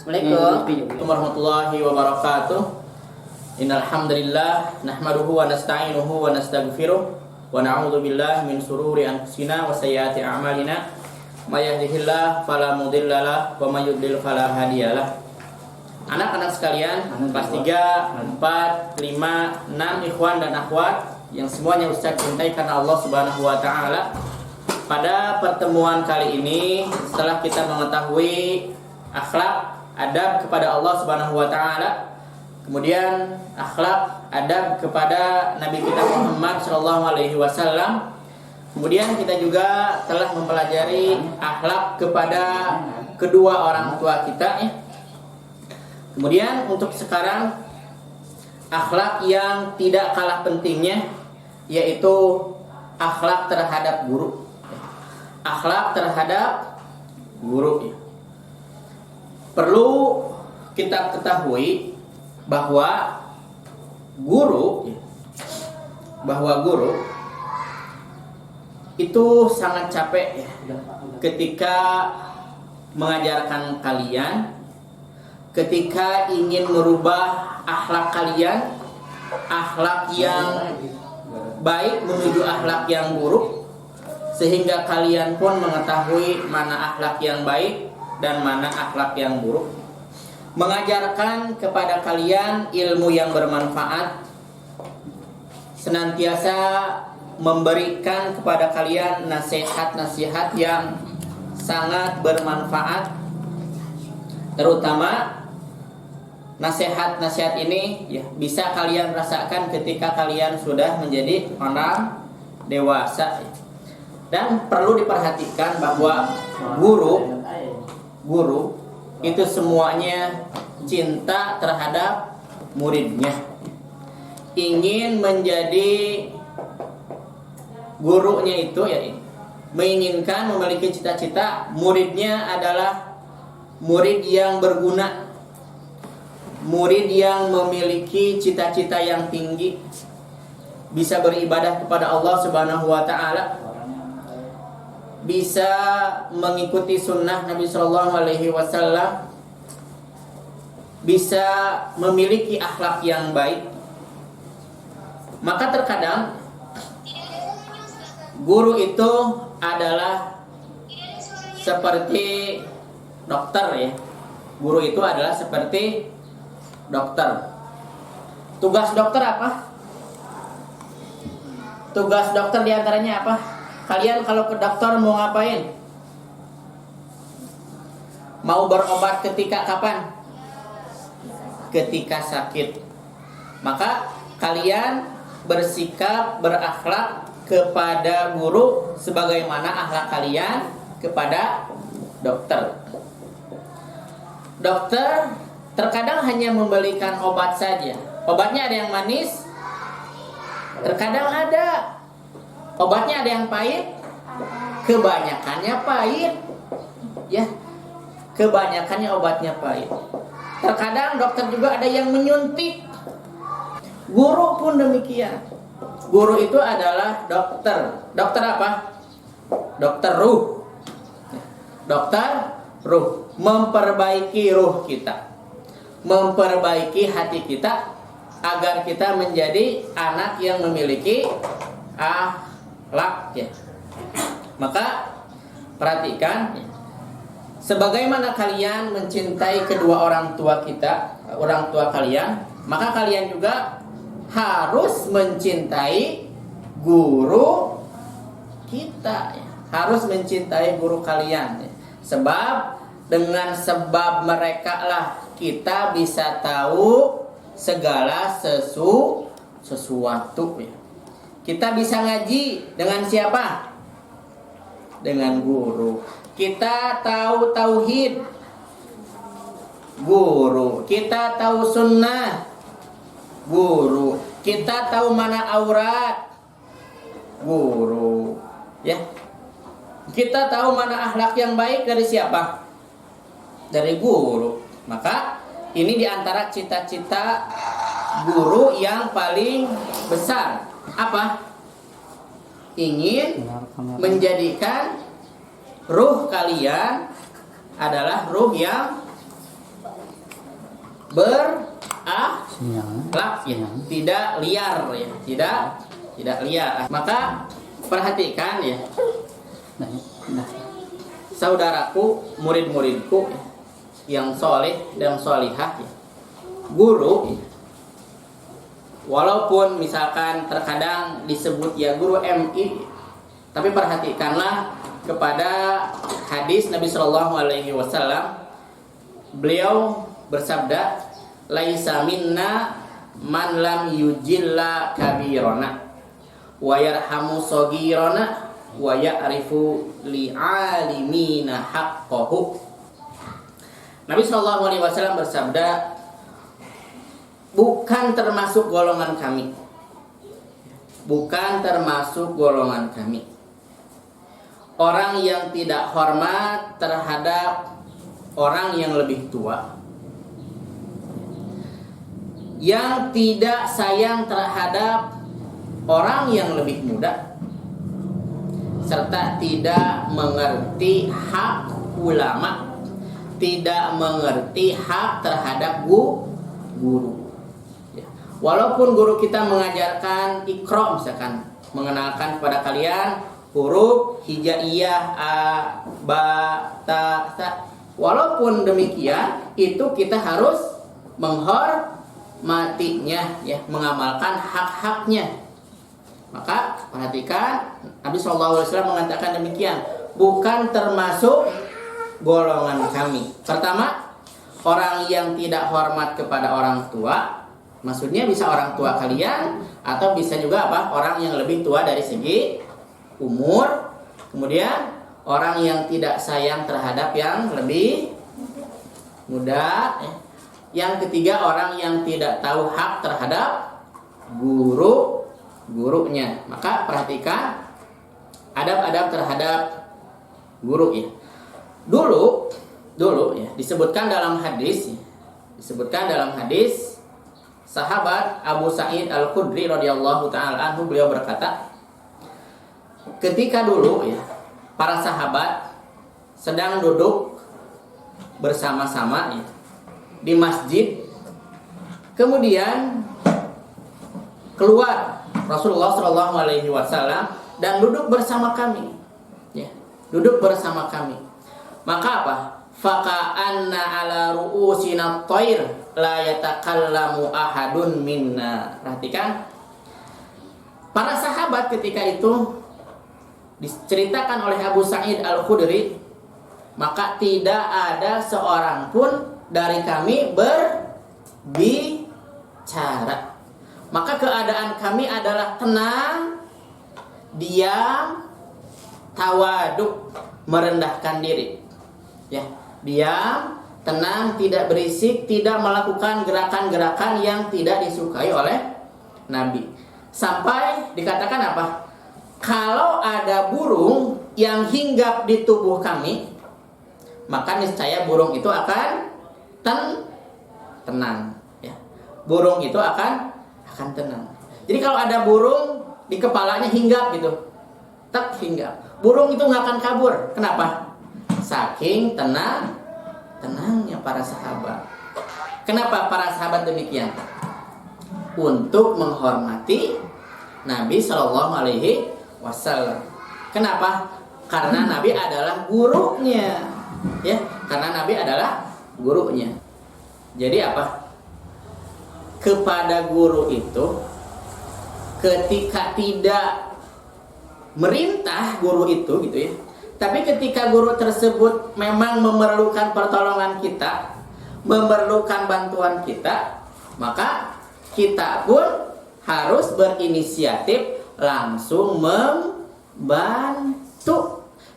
Assalamualaikum warahmatullahi wabarakatuh. Innal hamdalillah nahmaduhu wa nasta'inuhu wa nastaghfiruh wa na'udzu billahi min shururi anfusina wa sayyiati a'malina. May yahdihillahu fala mudhillalah wa may yudhlil fala hadiyalah. Anak-anak sekalian, kelas 3, 4, 5, 6 ikhwan dan akhwat yang semuanya Ustaz cintai karena Allah Subhanahu wa taala. Pada pertemuan kali ini, setelah kita mengetahui akhlak adab kepada Allah Subhanahu wa taala, kemudian akhlak adab kepada Nabi kita Muhammad sallallahu alaihi wasallam, kemudian kita juga telah mempelajari akhlak kepada kedua orang tua kita ya. Kemudian untuk sekarang akhlak yang tidak kalah pentingnya yaitu akhlak terhadap guru. Akhlak terhadap guru ya. Perlu kita ketahui bahwa guru itu sangat capek ya, ketika mengajarkan kalian, ketika ingin merubah akhlak kalian, akhlak yang baik menuju akhlak yang buruk, sehingga kalian pun mengetahui mana akhlak yang baik dan mana akhlak yang buruk. Mengajarkan kepada kalian ilmu yang bermanfaat, senantiasa memberikan kepada kalian nasihat-nasihat yang sangat bermanfaat, terutama nasihat-nasihat ini ya, bisa kalian rasakan ketika kalian sudah menjadi orang dewasa. Dan perlu diperhatikan bahwa guru itu semuanya cinta terhadap muridnya, ingin menjadi gurunya itu ya, menginginkan memiliki cita-cita muridnya adalah murid yang berguna, murid yang memiliki cita-cita yang tinggi, bisa beribadah kepada Allah Subhanahu wa taala, bisa mengikuti sunnah Nabi Sallallahu Alaihi Wasallam, bisa memiliki akhlak yang baik. Maka terkadang guru itu adalah seperti dokter ya. Guru itu adalah seperti dokter. Tugas dokter apa? Tugas dokter diantaranya apa? Kalian kalau ke dokter mau ngapain? Mau berobat ketika kapan? Ketika sakit. Maka kalian bersikap, berakhlak kepada guru sebagaimana akhlak kalian kepada dokter. Dokter terkadang hanya memberikan obat saja. Obatnya ada yang manis, terkadang ada obatnya ada yang pahit, kebanyakannya pahit. Ya, kebanyakannya obatnya pahit. Terkadang dokter juga ada yang menyuntik. Guru pun demikian. Guru itu adalah dokter. Dokter apa? Dokter ruh. Dokter ruh, memperbaiki ruh kita, memperbaiki hati kita agar kita menjadi anak yang memiliki akhlak ya. Maka perhatikan ya, sebagaimana kalian mencintai kedua orang tua kita, orang tua kalian, maka kalian juga harus mencintai guru kita ya. Harus mencintai guru kalian ya. Sebab dengan sebab mereka lah kita bisa tahu segala sesuatu ya. Kita bisa ngaji dengan siapa? Dengan guru. Kita tahu tauhid, guru. Kita tahu sunnah, guru. Kita tahu mana aurat, guru. Ya. Kita tahu mana akhlak yang baik dari siapa? Dari guru. Maka ini diantara cita-cita guru yang paling besar. Apa? Ingin menjadikan ruh kalian adalah ruh yang berakhlak ya, tidak liar ya, tidak liar. Maka perhatikan ya, saudaraku, murid-muridku ya, yang soleh dan solihah ya, guru ya, walaupun misalkan terkadang disebut ya guru MI, tapi perhatikanlah kepada hadis Nabi Shallallahu Alaihi Wasallam. Beliau bersabda, laisa minna man lam yujilla kabirona wa yarhamu sogirona wa ya'rifu li'alimina haqqahu. Nabi Shallallahu Alaihi Wasallam bersabda, bukan termasuk golongan kami, bukan termasuk golongan kami orang yang tidak hormat terhadap orang yang lebih tua, yang tidak sayang terhadap orang yang lebih muda, serta tidak mengerti hak ulama, tidak mengerti hak terhadap guru. Walaupun guru kita mengajarkan Iqra, misalkan mengenalkan kepada kalian huruf hijaiyah a, ba, ta, sa, walaupun demikian itu kita harus menghormatinya ya, mengamalkan hak-haknya. Maka perhatikan, Nabi SAW mengatakan demikian, bukan termasuk golongan kami. Pertama, orang yang tidak hormat kepada orang tua, maksudnya bisa orang tua kalian atau bisa juga apa? Orang yang lebih tua dari segi umur. Kemudian orang yang tidak sayang terhadap yang lebih muda. Yang ketiga, orang yang tidak tahu hak terhadap gurunya. Maka perhatikan adab-adab terhadap guru ya. Dulu ya disebutkan dalam hadis sahabat Abu Sa'id Al-Khudri radhiyallahu taala anhu, beliau berkata, ketika dulu ya para sahabat sedang duduk bersama-sama ya, di masjid, kemudian keluar Rasulullah Shallallahu Alaihi Wasallam dan duduk bersama kami, ya, duduk bersama kami. Maka apa? Faka'anna ala ru'usina thair la yatakallamu ahadun minna. Perhatikan, para sahabat ketika itu diceritakan oleh Abu Sa'id Al-Khudri, maka tidak ada seorang pun dari kami berbicara. Maka keadaan kami adalah tenang, diam, tawaduk, merendahkan diri. Ya, diam, tenang, tidak berisik, tidak melakukan gerakan-gerakan yang tidak disukai oleh Nabi. Sampai dikatakan apa? Kalau ada burung yang hinggap di tubuh kami, maka niscaya burung itu akan tenang. Ya. Burung itu akan tenang. Jadi kalau ada burung di kepalanya hinggap gitu, tak hinggap, burung itu nggak akan kabur. Kenapa? Saking tenangnya para sahabat. Kenapa para sahabat demikian? Untuk menghormati Nabi Shallallahu Alaihi Wasallam. Kenapa? Karena Nabi adalah gurunya, ya. Karena Nabi adalah gurunya. Jadi apa? Kepada guru itu, ketika tidak merintah guru itu gitu ya, tapi ketika guru tersebut memang memerlukan pertolongan kita, memerlukan bantuan kita, maka kita pun harus berinisiatif langsung membantu.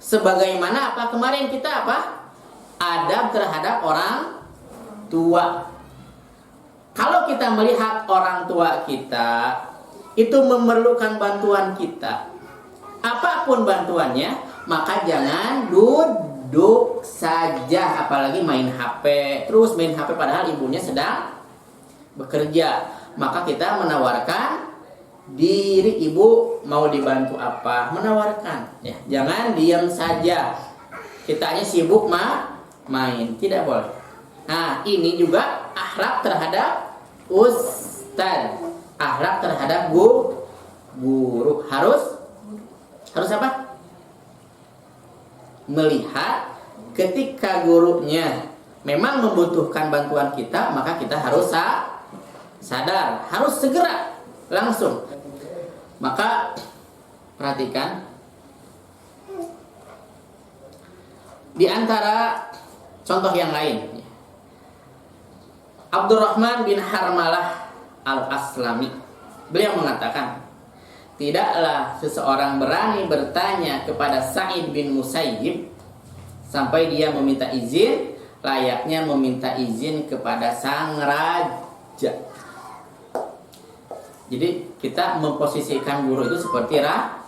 Sebagaimana apa kemarin kita apa? Adab terhadap orang tua. Kalau kita melihat orang tua kita itu memerlukan bantuan kita, apapun bantuannya, maka jangan duduk saja, apalagi main HP, terus main HP padahal ibunya sedang bekerja. Maka kita menawarkan diri, ibu mau dibantu apa, menawarkan ya. Jangan diam saja, kita hanya sibuk main, tidak boleh. Nah, ini juga akhlak terhadap ustaz, akhlak terhadap guru. Harus apa? Melihat ketika gurunya memang membutuhkan bantuan kita, maka kita harus sadar, harus segera, langsung. Maka perhatikan, di antara contoh yang lain, Abdurrahman bin Harmalah al-Aslami, beliau mengatakan, tidaklah seseorang berani bertanya kepada Sa'id bin Musayyib sampai dia meminta izin, layaknya meminta izin kepada sang raja. Jadi kita memposisikan guru itu seperti raja.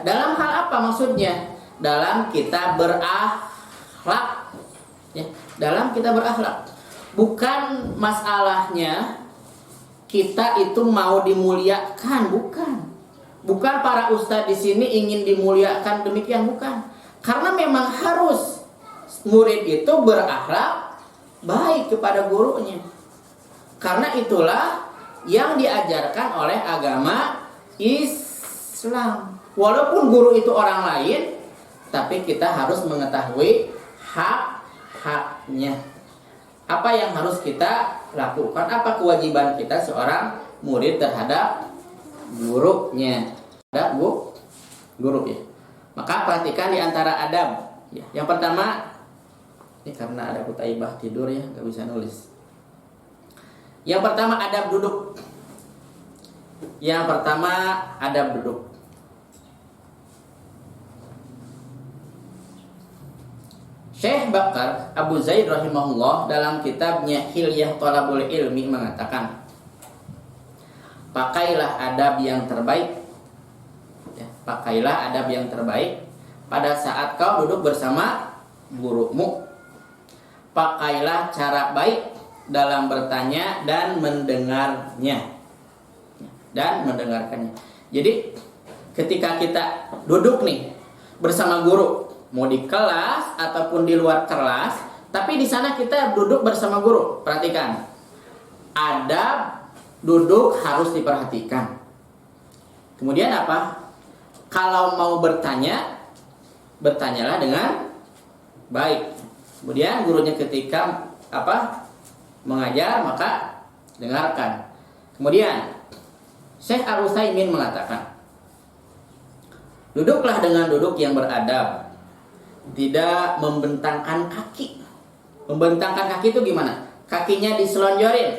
Dalam hal apa maksudnya? Dalam kita berakhlak, ya, dalam kita berakhlak. Bukan masalahnya kita itu mau dimuliakan, bukan para ustadz di sini ingin dimuliakan, demikian bukan. Karena memang harus murid itu berakhlak baik kepada gurunya. Karena itulah yang diajarkan oleh agama Islam. Walaupun guru itu orang lain, tapi kita harus mengetahui hak-haknya. Apa yang harus kita lakukan? Apa kewajiban kita seorang murid terhadap gurunya? Ada guru ya. Maka perhatikan di antara adab. Ya. Yang pertama, ini karena ada kutaibah tidur ya, nggak bisa nulis. Yang pertama adab duduk. Yang pertama adab duduk. Syekh Bakar Abu Zaid rahimahullah dalam kitabnya Hilyah Thalabul Ilmi mengatakan, pakailah adab yang terbaik, ya, pakailah adab yang terbaik pada saat kau duduk bersama gurumu. Pakailah cara baik dalam bertanya dan mendengarnya, dan mendengarkannya. Jadi ketika kita duduk nih bersama guru, mau di kelas ataupun di luar kelas, tapi di sana kita duduk bersama guru. Perhatikan, adab duduk harus diperhatikan. Kemudian apa? Kalau mau bertanya, bertanyalah dengan baik. Kemudian gurunya ketika mengajar, maka dengarkan. Kemudian Syekh Al-Utsaimin mengatakan, duduklah dengan duduk yang beradab. Tidak membentangkan kaki. Membentangkan kaki itu gimana? Kakinya diselonjorin.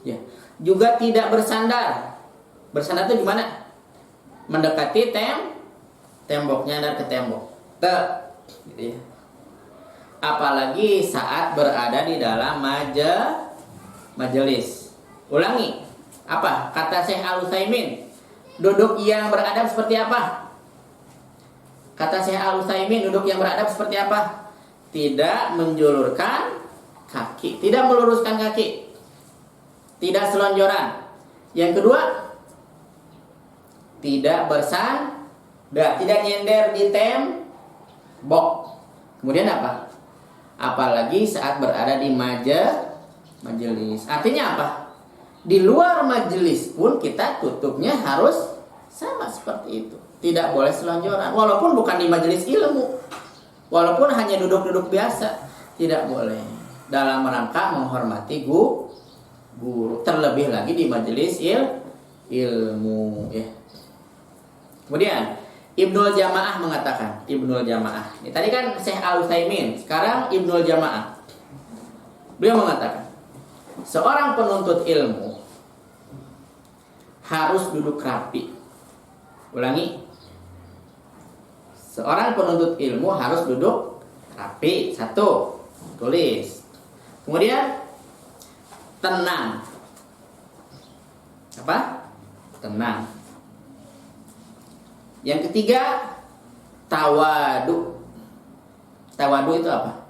Ya. Juga tidak bersandar. Bersandar itu gimana? Mendekati temboknya dan ke tembok. Gitu ya. Apalagi saat berada di dalam majelis. Ulangi. Apa? Kata Syekh Al-Utsaimin, duduk yang beradab seperti apa? Kata Syekh Al-Utsaimin, duduk yang beradab seperti apa? Tidak menjulurkan kaki, tidak meluruskan kaki, tidak selonjoran. Yang kedua, tidak bersandar, tidak nyender di tembok. Kemudian apa? Apalagi saat berada di majelis. Artinya apa? Di luar majelis pun kita tutupnya harus sama seperti itu. Tidak boleh selonjoran, walaupun bukan di majelis ilmu, walaupun hanya duduk-duduk biasa, tidak boleh. Dalam rangka menghormati guru, terlebih lagi di majelis ilmu. Ya. Kemudian Ibnul Jamaah mengatakan, Ibnul Jamaah. Ini tadi kan Syekh Al-Utsaimin, sekarang Ibnul Jamaah. Beliau mengatakan, seorang penuntut ilmu harus duduk rapi. Ulangi. Seorang penuntut ilmu harus duduk rapi. Satu, tulis. Kemudian tenang. Apa? Tenang. Yang ketiga, tawadu. Tawadu itu apa?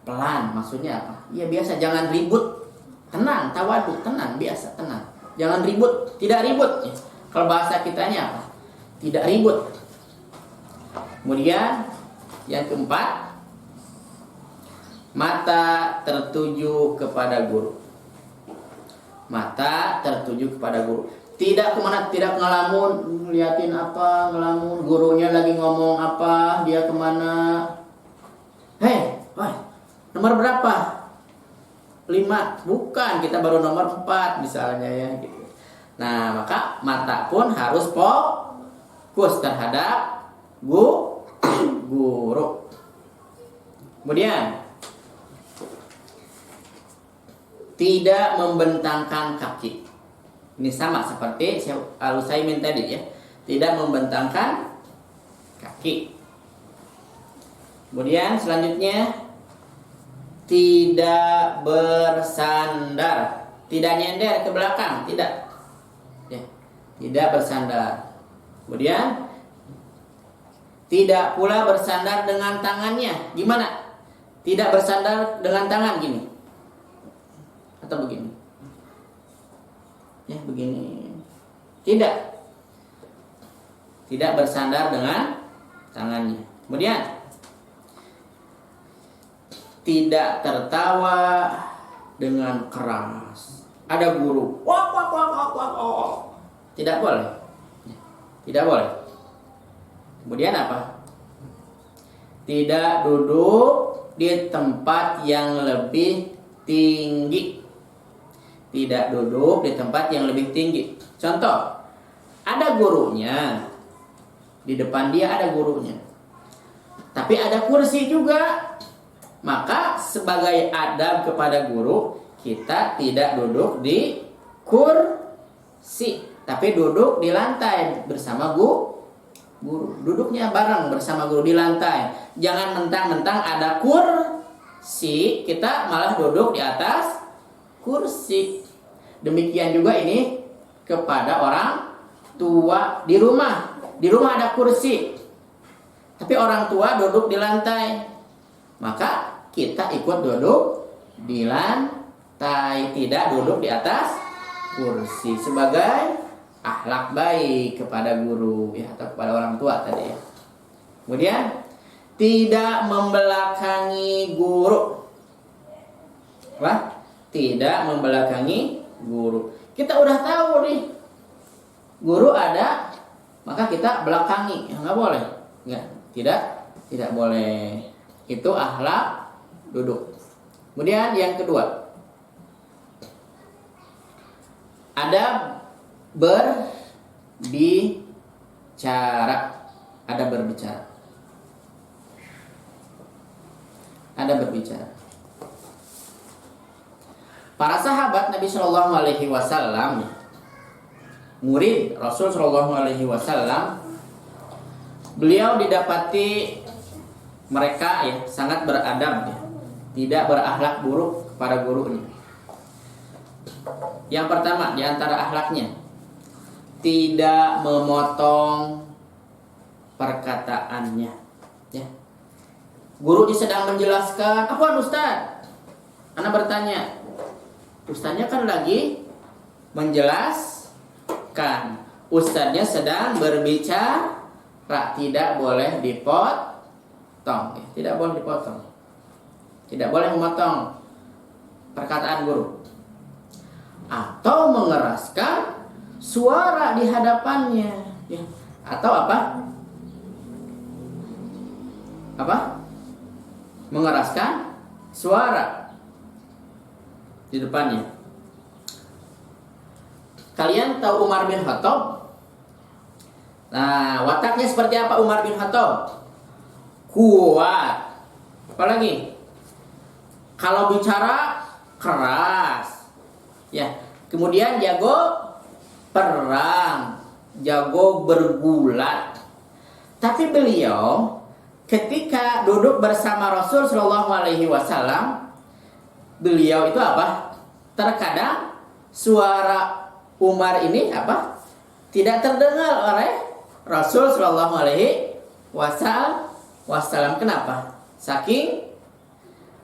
Pelan, maksudnya apa? Ya biasa, jangan ribut. Tenang, tawadu, tenang, biasa, tenang. Jangan ribut, tidak ribut. Kalau bahasa kitanya apa? Tidak ribut. Kemudian Yang keempat, mata tertuju kepada guru. Mata tertuju kepada guru. Tidak kemana, tidak ngelamun, ngeliatin apa, ngelamun. Gurunya lagi ngomong apa, dia kemana. Hei, nomor berapa? 5. Bukan, kita baru nomor 4 misalnya ya gitu. Nah, maka mata pun harus fokus terhadap guru. Kemudian tidak membentangkan kaki. Ini sama seperti Al-Utsaimin tadi ya. Tidak membentangkan kaki. Kemudian selanjutnya tidak bersandar. Tidak nyender ke belakang, tidak. Ya, tidak bersandar. Kemudian tidak pula bersandar dengan tangannya. Gimana? Tidak bersandar dengan tangan gini. Atau begini. Ya, begini. Tidak. Tidak bersandar dengan tangannya. Kemudian tidak tertawa dengan keras. Ada guru. Wak. Tidak boleh. Tidak boleh. Kemudian apa? Tidak duduk di tempat yang lebih tinggi. Tidak duduk di tempat yang lebih tinggi. Contoh, ada gurunya. Di depan dia ada gurunya. Tapi ada kursi juga. Maka sebagai adab kepada guru, kita tidak duduk di kursi, tapi duduk di lantai bersama guru. Duduknya bareng bersama guru di lantai. Jangan mentang-mentang ada kursi, kita malah duduk di atas kursi. Demikian juga ini kepada orang tua di rumah. Di rumah ada kursi, tapi orang tua duduk di lantai. Maka kita ikut duduk di lantai, tidak duduk di atas kursi, sebagai akhlak baik kepada guru ya, atau kepada orang tua tadi ya. Kemudian tidak membelakangi guru. Apa? Tidak membelakangi guru. Kita udah tahu nih guru ada, maka kita belakangi. Ya, nggak boleh. Tidak boleh. Itu akhlak duduk. Kemudian yang kedua, ada berbicara. Ada berbicara. Para sahabat Nabi Shallallahu Alaihi Wasallam, murid Rasul Shallallahu Alaihi Wasallam, beliau didapati mereka ya sangat beradab ya, tidak berakhlak buruk kepada gurunya. Yang pertama di antara akhlaknya, tidak memotong perkataannya ya. Guru sedang menjelaskan, "Apa Ustaz?" Anak bertanya. Ustaznya kan lagi menjelaskan. Ustaznya sedang berbicara, tidak boleh dipotong. Tidak boleh dipotong. Tidak boleh memotong perkataan guru. Atau mengeraskan suara di hadapannya ya. Atau apa? Mengeraskan suara di depannya. Kalian tahu Umar bin Khattab? Nah, wataknya seperti apa Umar bin Khattab? Kuat. Apalagi? Kalau bicara keras. Ya. Kemudian jago perang, jago bergulat. Tapi beliau ketika duduk bersama Rasul Shallallahu Alaihi Wasallam, beliau itu apa? Terkadang suara Umar ini apa? Tidak terdengar oleh Rasul Shallallahu Alaihi Wasallam. Kenapa?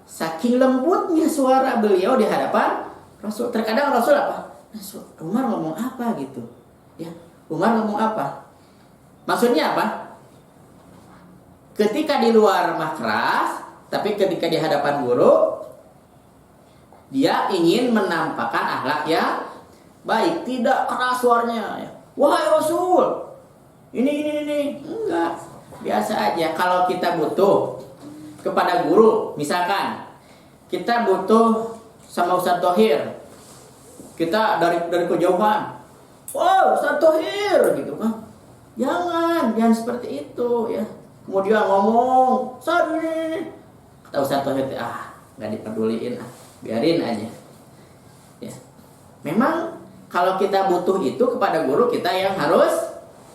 Saking lembutnya suara beliau di hadapan Rasul. Terkadang Rasul apa? Umar ngomong apa gitu? Ya, Umar ngomong apa? Maksudnya apa? ketika di luar mah keras, tapi ketika di hadapan guru dia ingin menampakkan akhlak yang baik, tidak keras suaranya. Wahai Rasul, ini. Enggak, biasa aja. Kalau kita butuh kepada guru, misalkan kita butuh sama Ustaz Thohir, kita dari kejauhan, wow Ustaz Thohir gitu kan. Jangan seperti itu ya. Kemudian ngomong, Ustaz ini. Kata Ustaz Thohir, nggak dipeduliin, biarin aja. Ya. Memang kalau kita butuh itu kepada guru, kita yang harus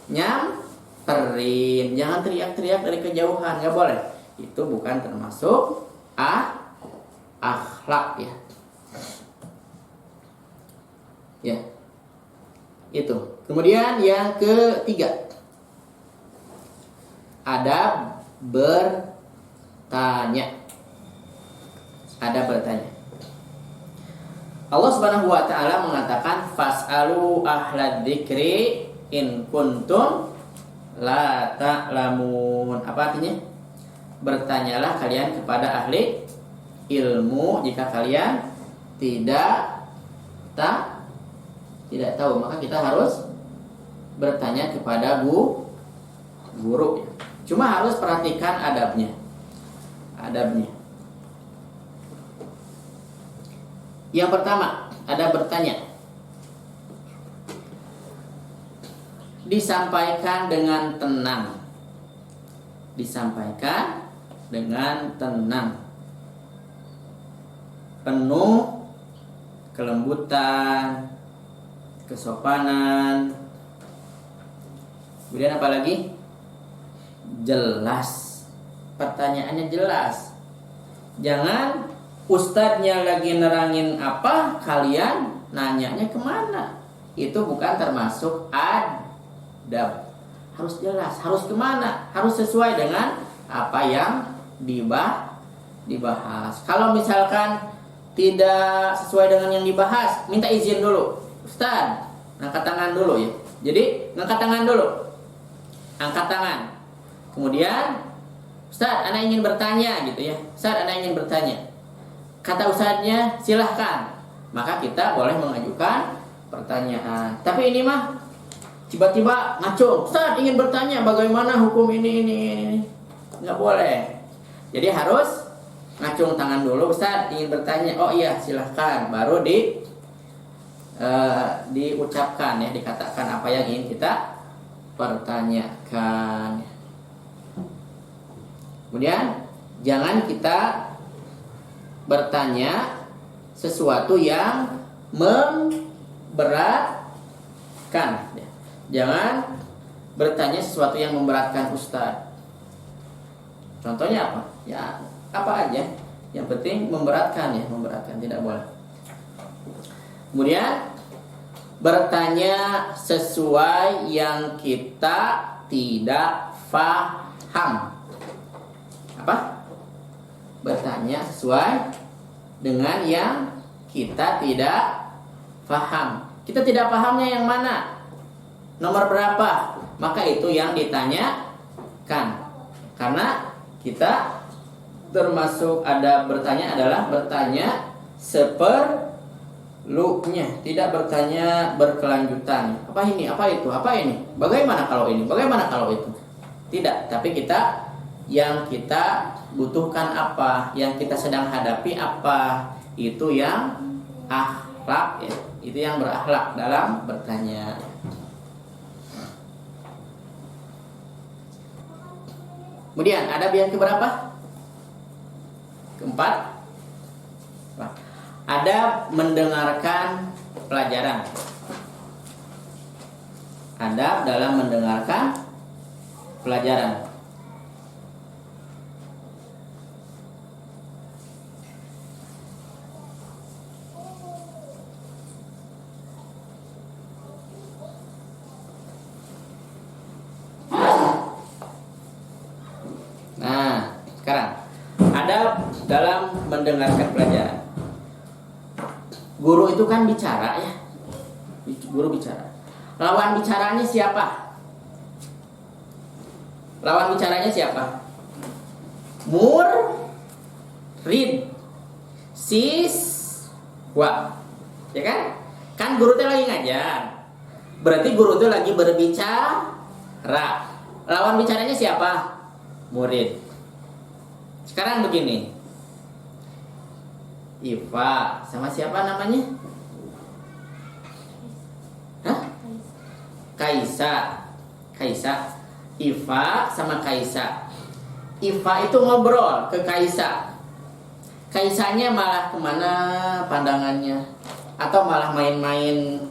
nyamperin. Jangan teriak-teriak dari kejauhan, nggak boleh. Itu bukan termasuk akhlak ya. Ya. Itu. Kemudian yang ketiga, adab bertanya. Adab bertanya. Allah Subhanahu wa taala mengatakan fas'alu ahlad dzikri in kuntum la ta'lamun. Apa artinya? Bertanyalah kalian kepada ahli ilmu jika kalian tidak tahu, maka kita harus bertanya kepada guru. Cuma harus perhatikan adabnya. Yang pertama, ada bertanya. Disampaikan dengan tenang. Penuh kelembutan, kesopanan. Kemudian apa lagi? Jelas. Pertanyaannya jelas. Jangan ustadznya lagi nerangin apa, kalian nanyanya kemana. Itu bukan termasuk adab. Harus jelas, harus kemana, harus sesuai dengan apa yang dibahas. Kalau misalkan tidak sesuai dengan yang dibahas, minta izin dulu. Ustaz, angkat tangan dulu ya. Jadi angkat tangan dulu. Angkat tangan. Kemudian, Ustaz, ana ingin bertanya gitu ya. Ustaz, ana ingin bertanya. Kata ustaznya, silahkan. Maka kita boleh mengajukan pertanyaan. Tapi ini mah tiba-tiba ngacung. Ustaz ingin bertanya bagaimana hukum ini. Nggak boleh. Jadi harus ngacung tangan dulu. Ustaz ingin bertanya. Oh iya, silahkan. Baru diucapkan ya, dikatakan apa yang ingin kita pertanyakan. Kemudian jangan kita bertanya sesuatu yang memberatkan. Jangan bertanya sesuatu yang memberatkan ustaz. Contohnya apa? Ya apa aja. Yang penting memberatkan ya, memberatkan tidak boleh. Kemudian bertanya sesuai yang kita tidak paham. Apa? Bertanya sesuai dengan yang kita tidak paham. Kita tidak pahamnya yang mana? Nomor berapa? Maka itu yang ditanyakan. Karena kita termasuk ada bertanya adalah bertanya seperlunya, tidak bertanya berkelanjutan. Apa ini? Apa itu? Apa ini? Bagaimana kalau ini? Bagaimana kalau itu? Tidak, tapi yang kita butuhkan apa, yang kita sedang hadapi apa, itu yang akhlak ya. Itu yang berakhlak dalam bertanya. Kemudian adab yang keberapa? Keempat. Adab mendengarkan pelajaran. Adab dalam mendengarkan pelajaran. Dalam mendengarkan pelajaran, guru itu kan bicara ya. Guru bicara. Lawan bicaranya siapa? Lawan bicaranya siapa? murid, siswa. Ya kan? Kan guru teh lagi ngajar. Berarti guru itu lagi berbicara. Lawan bicaranya siapa? Murid. Sekarang begini. Iva sama siapa namanya? Hah? Kaisa. Iva sama Kaisa. Iva itu ngobrol ke Kaisa. Kaisanya malah kemana pandangannya? Atau malah main-main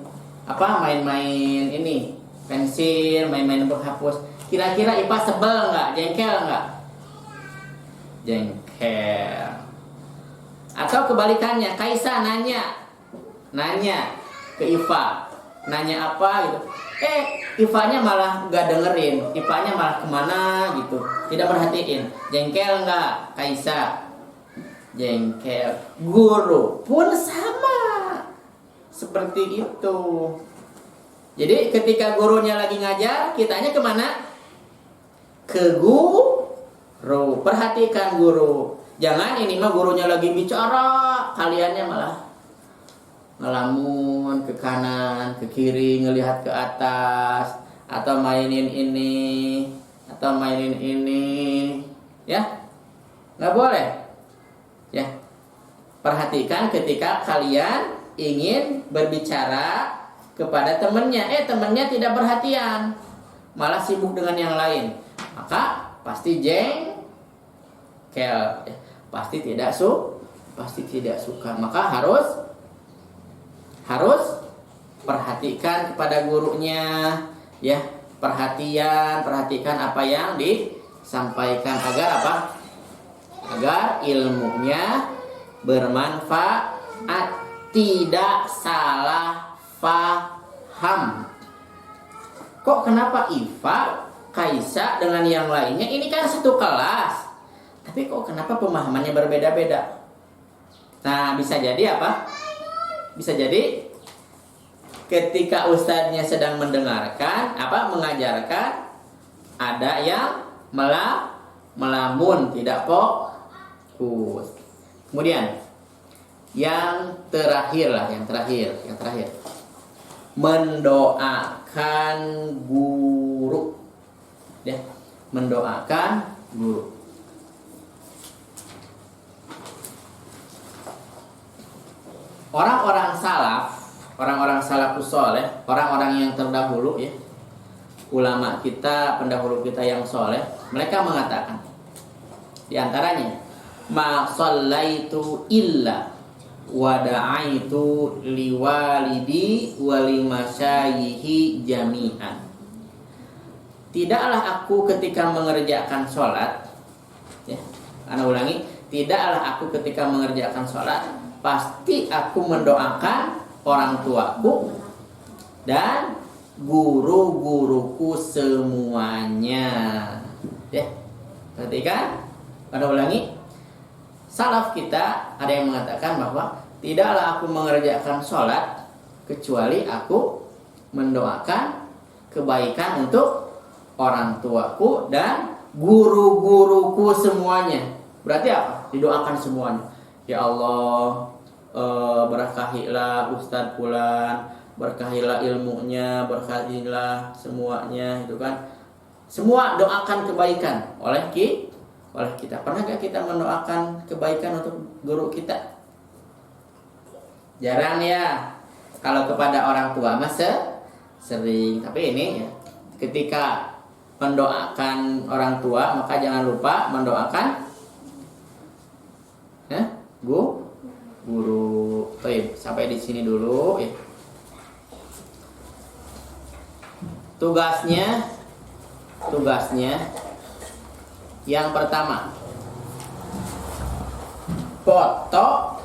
main-main ini pensil, main-main berhapus. Kira-kira Iva sebel nggak? Jengkel nggak? Jengkel. Atau kebalikannya, Kaisa nanya ke Iva, nanya apa gitu. Ivanya malah nggak dengerin, Ivanya malah kemana gitu, tidak perhatiin. Jengkel nggak Kaisa? Jengkel. Guru pun sama seperti itu. Jadi ketika gurunya lagi ngajar, kitanya kemana? Ke guru. Perhatikan guru. Jangan ini mah gurunya lagi bicara, kaliannya malah ngelamun ke kanan, ke kiri, ngelihat ke atas, atau mainin ini, ya, nggak boleh, ya. Perhatikan ketika kalian ingin berbicara kepada temannya, temannya tidak perhatian, malah sibuk dengan yang lain, maka pasti jengkel, ya. Pasti tidak suka, maka harus perhatikan kepada gurunya, ya. Perhatikan apa yang disampaikan agar apa? Agar ilmunya bermanfaat, tidak salah paham. Kok kenapa Iva, Kaisa dengan yang lainnya ini kan satu kelas, tapi kok kenapa pemahamannya berbeda-beda? Nah, bisa jadi apa? Bisa jadi ketika ustadznya sedang mendengarkan, mengajarkan, ada yang melamun, tidak fokus. Kemudian yang terakhir, mendoakan guru, ya, mendoakan guru. Orang-orang salafus saleh, orang-orang yang terdahulu, ya, ulama kita, pendahulu kita yang soleh, mereka mengatakan, di antaranya, ma shallaitu illa wa da'aitu liwalidi wa limasyayikhi jami'an. Tidaklah aku ketika mengerjakan sholat, ya, ana ulangi, tidaklah aku ketika mengerjakan sholat, pasti aku mendoakan orang tuaku dan guru-guruku semuanya. Ya, perhatikan. Pada ulangi, salaf kita ada yang mengatakan bahwa tidaklah aku mengerjakan sholat kecuali aku mendoakan kebaikan untuk orang tuaku dan guru-guruku semuanya. Berarti apa? Didoakan semuanya. Ya Allah, berkahilah Ustadz Fulan, berkahilah ilmunya, berkahilah semuanya, itu kan. Semua doakan kebaikan oleh kita. Pernah gak kita mendoakan kebaikan untuk guru kita? Jarang, ya. Kalau kepada orang tua masa sering. Tapi ini, ya, ketika mendoakan orang tua, maka jangan lupa mendoakan, ya, guru. Baik, sampai di sini dulu, ya. Tugasnya yang pertama, foto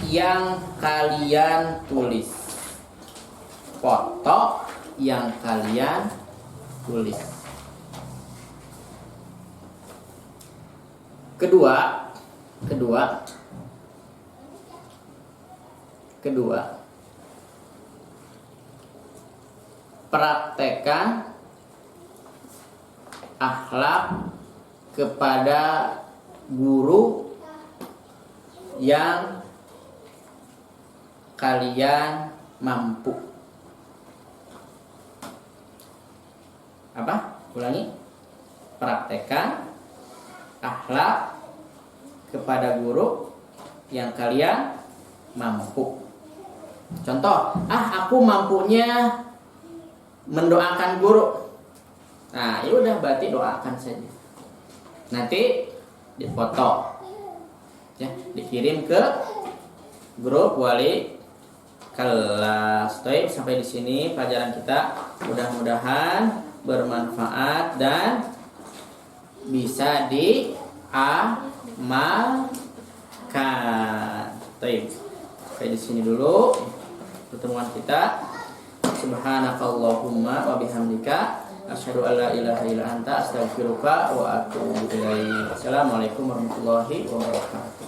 yang kalian tulis. Foto yang kalian tulis. Kedua, praktekkan akhlak kepada guru yang kalian mampu. Apa? Ulangi. Praktekkan akhlak kepada guru yang kalian mampu. Contoh, aku mampunya mendoakan guru. Nah, ya udah berarti doakan saja. Nanti dipoto, ya, dikirim ke grup wali kelas. Baik, sampai di sini pelajaran kita. Mudah-mudahan bermanfaat dan bisa diamalkan. Baik, sampai di sini dulu pertemuan kita. Subhanakallahumma wa bihamdika asyhadu an la ilaha illa anta astaghfiruka wa atubu ilaik. Assalamualaikum warahmatullahi wabarakatuh.